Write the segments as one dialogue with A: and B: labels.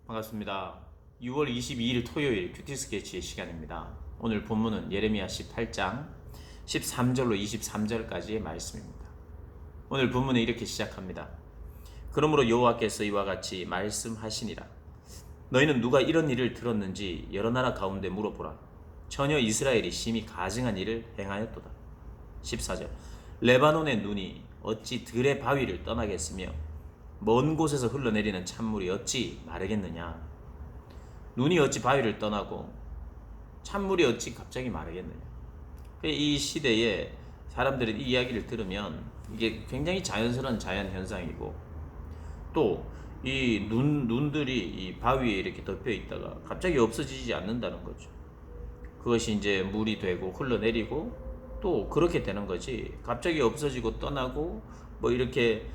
A: 반갑습니다. 6월 22일 토요일 큐티 스케치의 시간입니다. 오늘 본문은 예레미야 18장 13절로 23절까지의 말씀입니다. 오늘 본문은 이렇게 시작합니다. 그러므로 여호와께서 이와 같이 말씀하시니라. 너희는 누가 이런 일을 들었는지 여러 나라 가운데 물어보라. 전혀 이스라엘이 심히 가증한 일을 행하였도다. 14절 레바논의 눈이 어찌 들의 바위를 떠나겠으며 먼 곳에서 흘러내리는 찬물이 어찌 마르겠느냐. 눈이 어찌 바위를 떠나고 찬물이 어찌 갑자기 마르겠느냐. 이 시대에 사람들이 이 이야기를 들으면 이게 굉장히 자연스러운 자연현상이고, 또 이 눈들이 이 바위에 이렇게 덮여 있다가 갑자기 없어지지 않는다는 거죠. 그것이 이제 물이 되고 흘러내리고 또 그렇게 되는 거지, 갑자기 없어지고 떠나고 뭐 이렇게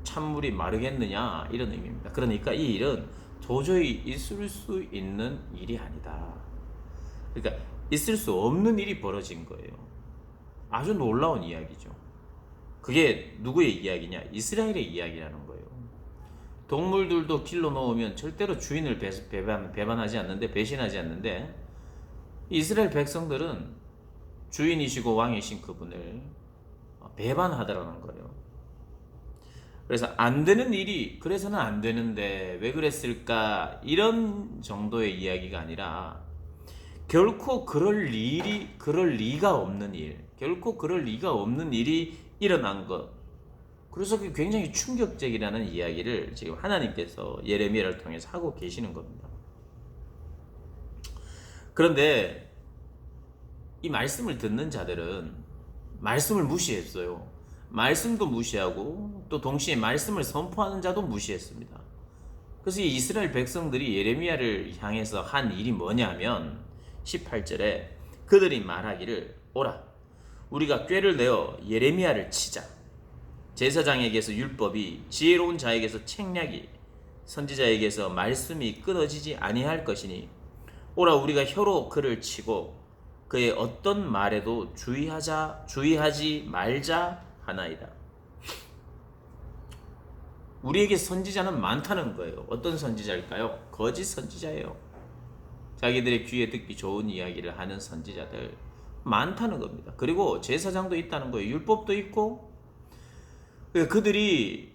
A: 찬물이 마르겠느냐, 이런 의미입니다. 그러니까 이 일은 도저히 있을 수 있는 일이 아니다. 그러니까 있을 수 없는 일이 벌어진 거예요. 아주 놀라운 이야기죠. 그게 누구의 이야기냐? 이스라엘의 이야기라는 거예요. 동물들도 길로 놓으면 절대로 주인을 배반하지 않는데, 배신하지 않는데, 이스라엘 백성들은 주인이시고 왕이신 그분을 배반하더라는 거예요. 그래서 안 되는 일이, 그래서는 안 되는데 왜 그랬을까, 이런 정도의 이야기가 아니라 결코 그럴 리가 없는 일, 결코 그럴 리가 없는 일이 일어난 것. 그래서 그게 굉장히 충격적이라는 이야기를 지금 하나님께서 예레미야를 통해서 하고 계시는 겁니다. 그런데 이 말씀을 듣는 자들은 말씀을 무시했어요. 말씀도 무시하고 또 동시에 말씀을 선포하는 자도 무시했습니다. 그래서 이 이스라엘 백성들이 예레미야를 향해서 한 일이 뭐냐면 18절에 그들이 말하기를, 오라 우리가 꾀를 내어 예레미야를 치자. 제사장에게서 율법이, 지혜로운 자에게서 책략이, 선지자에게서 말씀이 끊어지지 아니할 것이니 오라 우리가 혀로 그를 치고 그의 어떤 말에도 주의하지 말자 하나이다. 우리에게 선지자는 많다는 거예요. 어떤 선지자일까요? 거짓 선지자예요. 자기들의 귀에 듣기 좋은 이야기를 하는 선지자들 많다는 겁니다. 그리고 제사장도 있다는 거예요. 율법도 있고, 그들이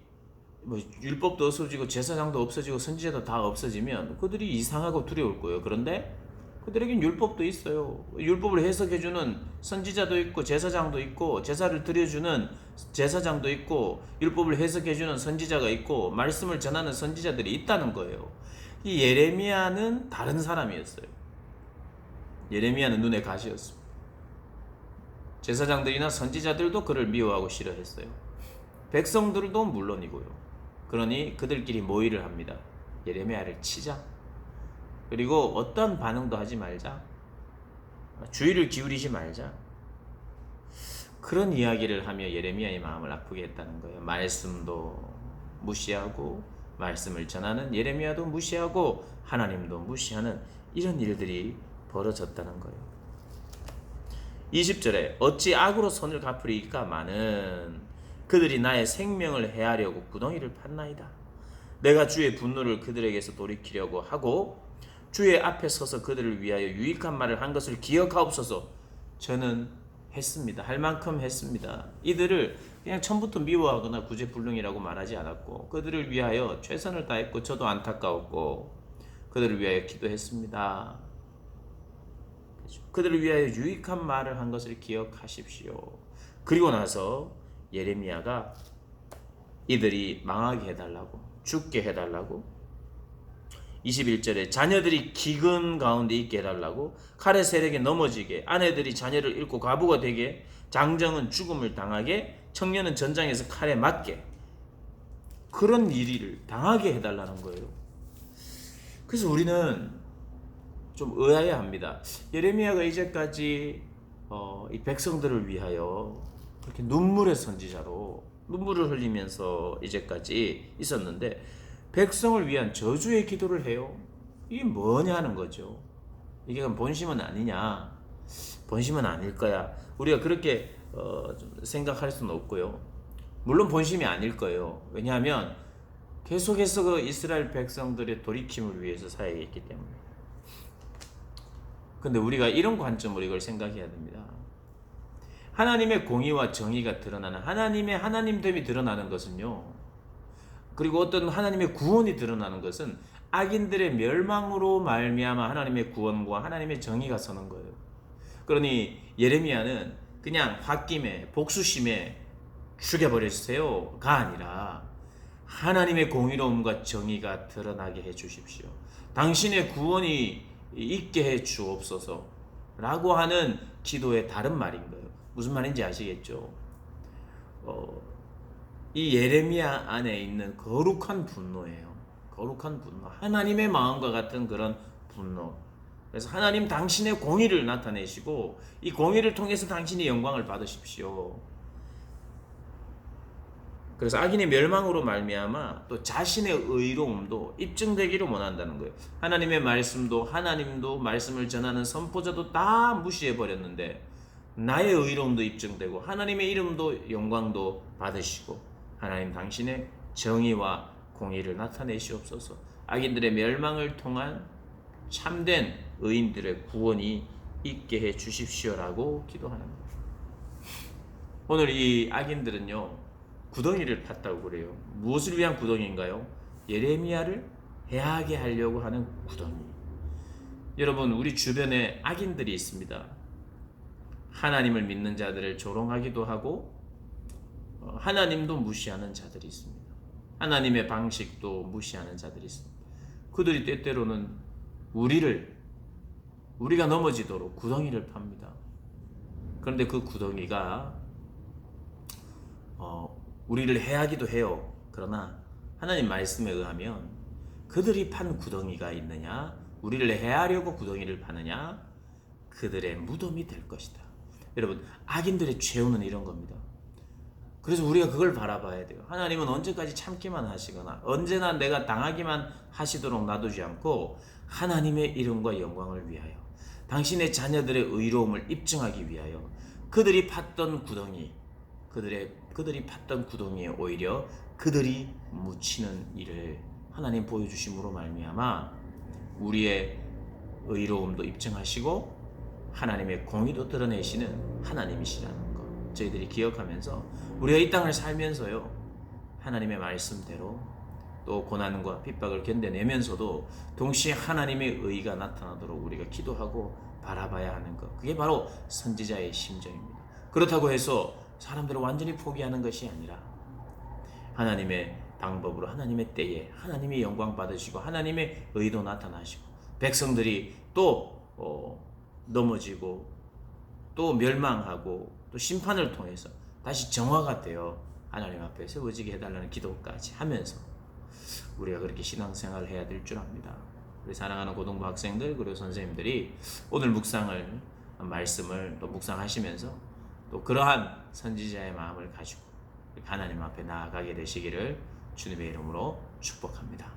A: 뭐 율법도 없어지고 제사장도 없어지고 선지자도 다 없어지면 그들이 이상하고 두려울 거예요. 그런데 그들에겐 율법도 있어요. 율법을 해석해주는 선지자도 있고 제사장도 있고, 제사를 드려주는 제사장도 있고, 율법을 해석해주는 선지자가 있고, 말씀을 전하는 선지자들이 있다는 거예요. 이 예레미야는 다른 사람이었어요. 예레미야는 눈에 가시였습니다. 제사장들이나 선지자들도 그를 미워하고 싫어했어요. 백성들도 물론이고요. 그러니 그들끼리 모의를 합니다. 예레미야를 치자. 그리고 어떤 반응도 하지 말자. 주의를 기울이지 말자. 그런 이야기를 하며 예레미야의 마음을 아프게 했다는 거예요. 말씀도 무시하고, 말씀을 전하는 예레미야도 무시하고, 하나님도 무시하는 이런 일들이 벌어졌다는 거예요. 20절에 어찌 악으로 손을 갚으리까마는 그들이 나의 생명을 해하려고 구덩이를 팠나이다. 내가 주의 분노를 그들에게서 돌이키려고 하고 주의 앞에 서서 그들을 위하여 유익한 말을 한 것을 기억하옵소서. 저는 했습니다. 할 만큼 했습니다. 이들을 그냥 처음부터 미워하거나 구제불능이라고 말하지 않았고, 그들을 위하여 최선을 다했고, 저도 안타까웠고 그들을 위하여 기도했습니다. 그들을 위하여 유익한 말을 한 것을 기억하십시오. 그리고 나서 예레미야가 이들이 망하게 해달라고, 죽게 해달라고, 21절에 자녀들이 기근 가운데 있게 해달라고, 칼의 세력에 넘어지게, 아내들이 자녀를 잃고 과부가 되게, 장정은 죽음을 당하게, 청년은 전장에서 칼에 맞게, 그런 일을 당하게 해달라는 거예요. 그래서 우리는 좀 의아해 합니다. 예레미야가 이제까지 이 백성들을 위하여 그렇게 눈물의 선지자로 눈물을 흘리면서 이제까지 있었는데, 백성을 위한 저주의 기도를 해요. 이게 뭐냐는 거죠. 이게 본심은 아니냐? 본심은 아닐 거야. 우리가 그렇게 좀 생각할 수는 없고요. 물론 본심이 아닐 거예요. 왜냐하면 계속해서 그 이스라엘 백성들의 돌이킴을 위해서 사역했기 때문에. 근데 우리가 이런 관점으로 이걸 생각해야 됩니다. 하나님의 공의와 정의가 드러나는, 하나님의 하나님됨이 드러나는 것은요, 그리고 어떤 하나님의 구원이 드러나는 것은 악인들의 멸망으로 말미암아 하나님의 구원과 하나님의 정의가 서는 거예요. 그러니 예레미야는 그냥 홧김에 복수심에 죽여버렸어요가 아니라 하나님의 공의로움과 정의가 드러나게 해 주십시오. 당신의 구원이 있게 해 주옵소서 라고 하는 기도의 다른 말인 거예요. 무슨 말인지 아시겠죠? 이 예레미야 안에 있는 거룩한 분노예요. 거룩한 분노. 하나님의 마음과 같은 그런 분노. 그래서 하나님 당신의 공의를 나타내시고 이 공의를 통해서 당신이 영광을 받으십시오. 그래서 악인의 멸망으로 말미암아 또 자신의 의로움도 입증되기를 원한다는 거예요. 하나님의 말씀도 하나님도 말씀을 전하는 선포자도 다 무시해 버렸는데 나의 의로움도 입증되고 하나님의 이름도 영광도 받으시고 하나님 당신의 정의와 공의를 나타내시옵소서. 악인들의 멸망을 통한 참된 의인들의 구원이 있게 해 주십시오라고 기도하는 거예요. 오늘 이 악인들은요 구덩이를 팠다고 그래요. 무엇을 위한 구덩이인가요? 예레미야를 해하게 하려고 하는 구덩이. 여러분, 우리 주변에 악인들이 있습니다. 하나님을 믿는 자들을 조롱하기도 하고 하나님도 무시하는 자들이 있습니다. 하나님의 방식도 무시하는 자들이 있습니다. 그들이 때때로는 우리가 넘어지도록 구덩이를 팝니다. 그런데 그 구덩이가 우리를 해하기도 해요. 그러나 하나님 말씀에 의하면 그들이 판 구덩이가 있느냐, 우리를 해하려고 구덩이를 파느냐, 그들의 무덤이 될 것이다. 여러분, 악인들의 최후는 이런 겁니다. 그래서 우리가 그걸 바라봐야 돼요. 하나님은 언제까지 참기만 하시거나 언제나 내가 당하기만 하시도록 놔두지 않고 하나님의 이름과 영광을 위하여 당신의 자녀들의 의로움을 입증하기 위하여 그들이 팠던 구덩이, 그들이 팠던 구덩이에 오히려 그들이 묻히는 일을 하나님 보여주심으로 말미암아 우리의 의로움도 입증하시고 하나님의 공의도 드러내시는 하나님이시라는 것 저희들이 기억하면서 우리가 이 땅을 살면서요 하나님의 말씀대로 또 고난과 핍박을 견뎌내면서도 동시에 하나님의 의가 나타나도록 우리가 기도하고 바라봐야 하는 것, 그게 바로 선지자의 심정입니다. 그렇다고 해서 사람들을 완전히 포기하는 것이 아니라 하나님의 방법으로 하나님의 때에 하나님이 영광 받으시고 하나님의 의도 나타나시고 백성들이 또 넘어지고 또 멸망하고 또 심판을 통해서 다시 정화가 되어 하나님 앞에 세워지게 해달라는 기도까지 하면서 우리가 그렇게 신앙생활을 해야 될 줄 압니다. 우리 사랑하는 고등부 학생들 그리고 선생님들이 오늘 말씀을 또 묵상하시면서 또 그러한 선지자의 마음을 가지고 하나님 앞에 나아가게 되시기를 주님의 이름으로 축복합니다.